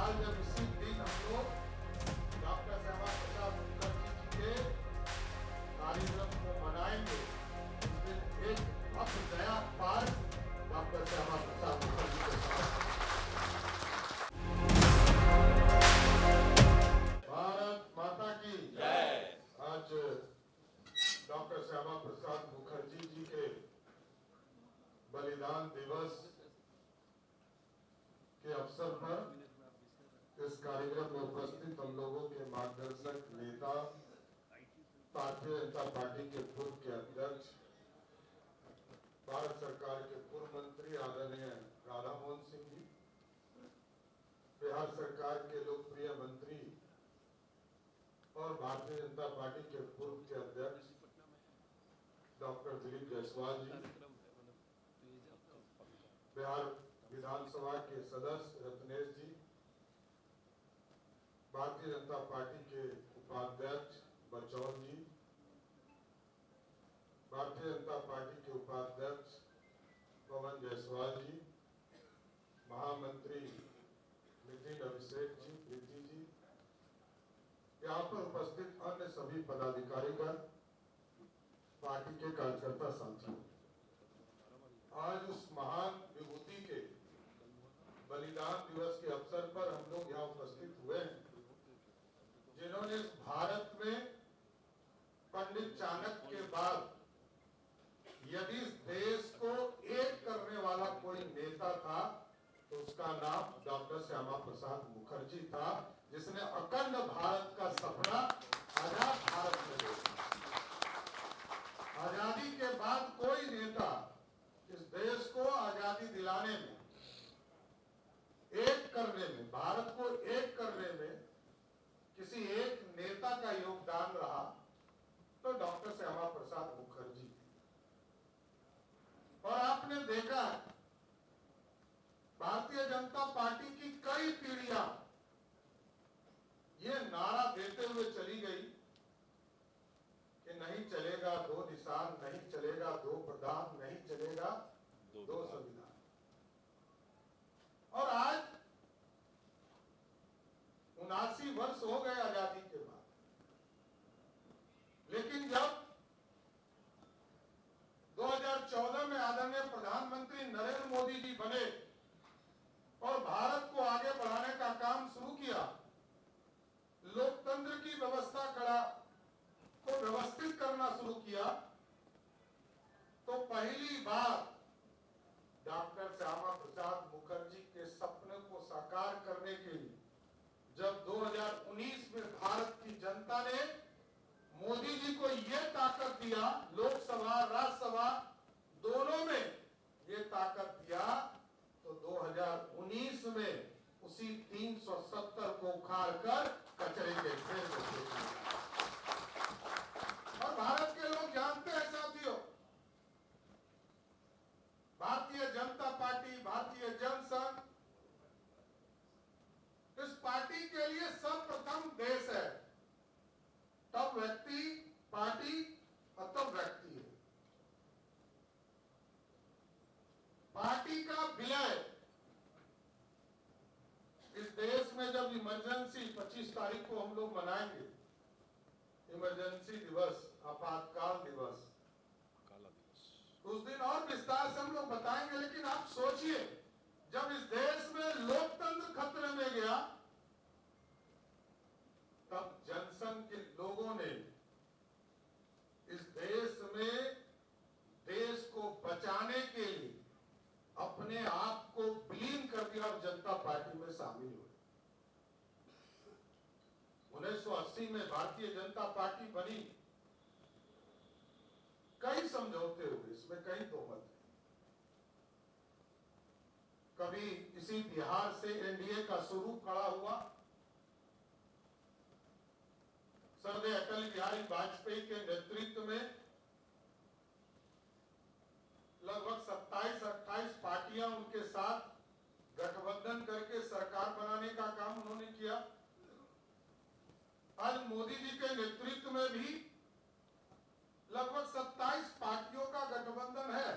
आज जब इसी दिन हम लोग डॉक्टर श्यामा प्रसाद मुखर्जी जी के कार्यक्रम को मनाएंगे, उस दिन एक भव्य नया पार्क डॉक्टर श्यामा प्रसाद मुखर्जी के साथ। भारत माता की जय। आज डॉक्टर श्यामा प्रसाद मुखर्जी जी के बलिदान दिवस के अवसर पर इस कार्यक्रम में उपस्थित हम लोगों के मार्गदर्शक नेता, भारतीय जनता पार्टी के पूर्व के अध्यक्ष, भारत सरकार के पूर्व मंत्री आदरणीय राधा मोहन सिंह जी, बिहार सरकार के लोकप्रिय मंत्री और भारतीय जनता पार्टी के पूर्व के अध्यक्ष डॉक्टर दिलीप जायसवाल जी, बिहार विधानसभा के सदस्य रत्नेश जी, भारतीय जनता पार्टी के उपाध्यक्ष बचौल जी, भारतीय जनता पार्टी के उपाध्यक्ष पवन जायसवाल जी, महामंत्री नितिन अभिषेक जी, प्रीति जी, यहाँ पर उपस्थित अन्य सभी पदाधिकारीगण, पार्टी के कार्यकर्ता साथियों, आज उस महान विभूति के बलिदान दिवस के अवसर पर हम लोग यहाँ उपस्थित हुए हैं, जिन्होंने इस भारत में पंडित चाणक्य के बाद यदि इस देश को एक करने वाला कोई नेता था तो उसका नाम डॉक्टर श्यामा प्रसाद मुखर्जी था, जिसने अखंड भारत का सपना आजाद भारत में देखा। आजादी के बाद कोई नेता इस देश को आजादी दिलाने में, एक करने में, भारत को एक करने में किसी एक नेता का योगदान रहा तो डॉक्टर श्यामा प्रसाद मुखर्जी। और आपने देखा भारतीय जनता पार्टी की कई पीढ़ियां ये नारा देते हुए चली गई कि नहीं चलेगा दो निशान, नहीं चलेगा दो प्रधान, नहीं चलेगा दो संविधान। और आज 79 वर्ष हो गए आजादी के बाद, लेकिन जब 2014 में आदरणीय प्रधानमंत्री नरेंद्र मोदी जी बने और भारत को आगे बढ़ाने का काम शुरू किया, लोकतंत्र की व्यवस्था को व्यवस्थित करना शुरू किया, तो पहली बार डॉक्टर श्यामा प्रसाद मुखर्जी के सपने को साकार करने के लिए जब 2019 में भारत की जनता ने मोदी जी को ये ताकत दिया, लोकसभा राज्यसभा दोनों में ये ताकत दिया, तो 2019 में उसी 370 को उखाड़कर कचरे के ढेर में फेंक दिया। और भारत के लोग जानते हैं साथियों, भारतीय जनता पार्टी, भारतीय जनसंघ इस पार्टी के लिए सर्वप्रथम देश है, तब व्यक्ति, पार्टी और तब व्यक्ति है। पार्टी का विलय इस देश में जब इमरजेंसी 25 तारीख को हम लोग मनाएंगे, इमरजेंसी दिवस, आपातकाल दिवस, उस दिन और विस्तार से हम लोग बताएंगे। लेकिन आप सोचिए, जब इस देश में लोकतंत्र खतरे में गया, तब जनसंघ के लोगों ने इस देश में देश को बचाने के लिए अपने आप को विलीन कर दिया और जनता पार्टी में शामिल हुए। 1980 में भारतीय जनता पार्टी बनी, कई समझौते हुए, इसमें कई दो मत है। कभी इसी बिहार से एनडीए का स्वरूप खड़ा हुआ, सरदार अटल बिहारी वाजपेयी के नेतृत्व में लगभग 27-28 पार्टियां उनके साथ गठबंधन करके सरकार बनाने का काम उन्होंने किया। आज मोदी जी के नेतृत्व में भी लगभग 27 पार्टियों का गठबंधन है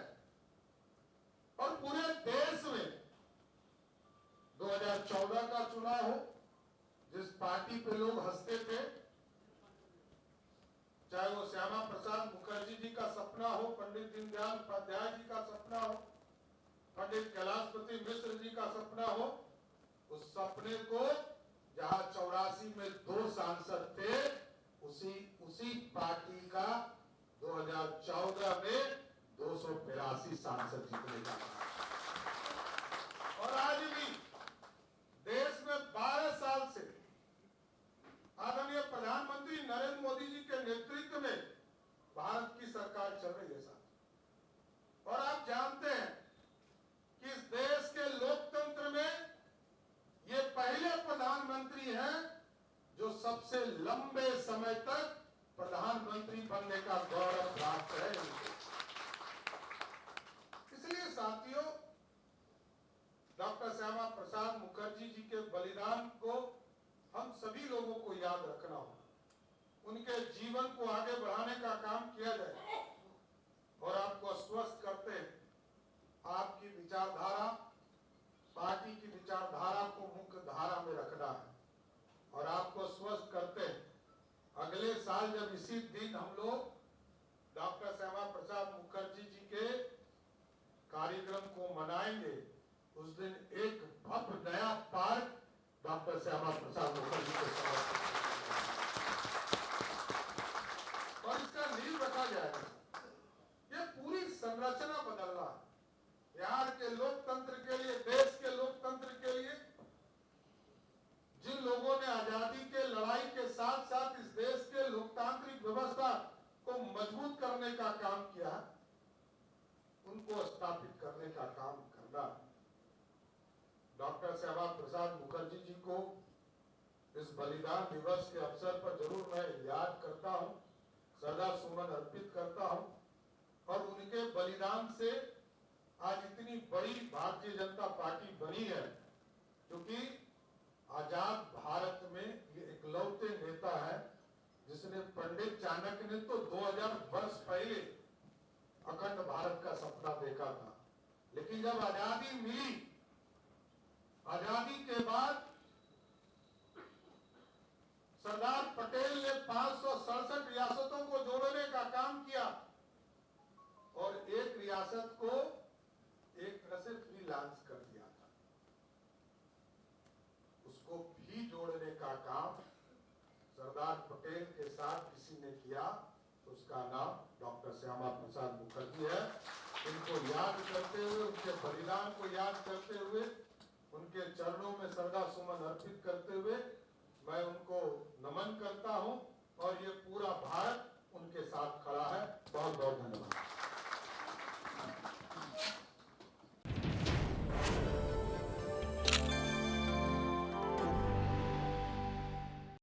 और पूरे देश में 2014 का चुनाव सुना हो, जिस पार्टी पे लोग हंसते थे, चाहे वो श्यामा प्रसाद मुखर्जी जी का सपना हो, पंडित दीनदयाल उपाध्याय जी का सपना हो, पंडित कैलाशपति मिश्र जी का सपना हो, उस सपने को जहां 84 में 2 सांसद थे, उसी पार्टी का 2014 में 282 सांसद जीतने का था। और आज भी देश में 12 साल से आदरणीय प्रधानमंत्री नरेंद्र मोदी जी के नेतृत्व में भारत की सरकार चल रही है साथ। और आप जानते हैं कि इस देश के लोकतंत्र में ये पहले प्रधानमंत्री हैं जो सबसे लंबे समय तक प्रधानमंत्री बनने का गौरव प्राप्त है। इसलिए साथियों, डॉक्टर श्यामा प्रसाद मुखर्जी जी के बलिदान को हम सभी लोगों को याद रखना होगा, उनके जीवन को आगे बढ़ाने का काम किया जाए। और आपको आश्वस्त करते हैं, आपकी विचारधारा, पार्टी की विचारधारा को मुख्य धारा में रखना है। और आपको आश्वस्त करते हैं, अगले साल जब इसी दिन हम लोग डॉक्टर श्यामा प्रसाद मुखर्जी जी के कार्यक्रम को मनाएंगे, उस दिन एक भव्य नया पार्क डॉक्टर श्यामा प्रसाद मुखर्जी को समर्पित और इसका नींव रखा जाएगा। ये पूरी संरचना बदलना है बिहार के लोकतंत्र के लिए, देश के लोकतंत्र के लिए। जिन लोगों ने आजादी के लड़ाई के साथ साथ इस देश के लोकतांत्रिक व्यवस्था को मजबूत करने का काम किया, उनको स्थापित करने का काम करना। डॉक्टर श्यामा प्रसाद मुखर्जी जी को इस बलिदान दिवस के अवसर पर जरूर मैं याद करता हूं, श्रद्धा सुमन अर्पित करता हूं। और उनके बलिदान से आज इतनी बड़ी भारतीय जनता पार्टी बनी है, क्योंकि आजाद भारत में ये इकलौते नेता है जिसने, पंडित चाणक्य ने तो 2000 वर्ष पहले अखंड भारत का सपना देखा था, लेकिन जब आजादी मिली, आजादी के बाद सरदार पटेल ने 567 रियासतों को जोड़ने का काम किया और एक रियासत को एक तरह से फ्रीलांस कर दिया था। उसको भी जोड़ने का काम सरदार पटेल के साथ किसी ने किया, उसका नाम डॉक्टर श्यामा प्रसाद मुखर्जी है। इनको याद करते हुए, उनके बलिदान को याद करते हुए, उनके चरणों में श्रद्धा सुमन अर्पित करते हुए मैं उनको नमन करता हूं। और ये पूरा भारत उनके साथ खड़ा है। बहुत बहुत धन्यवाद।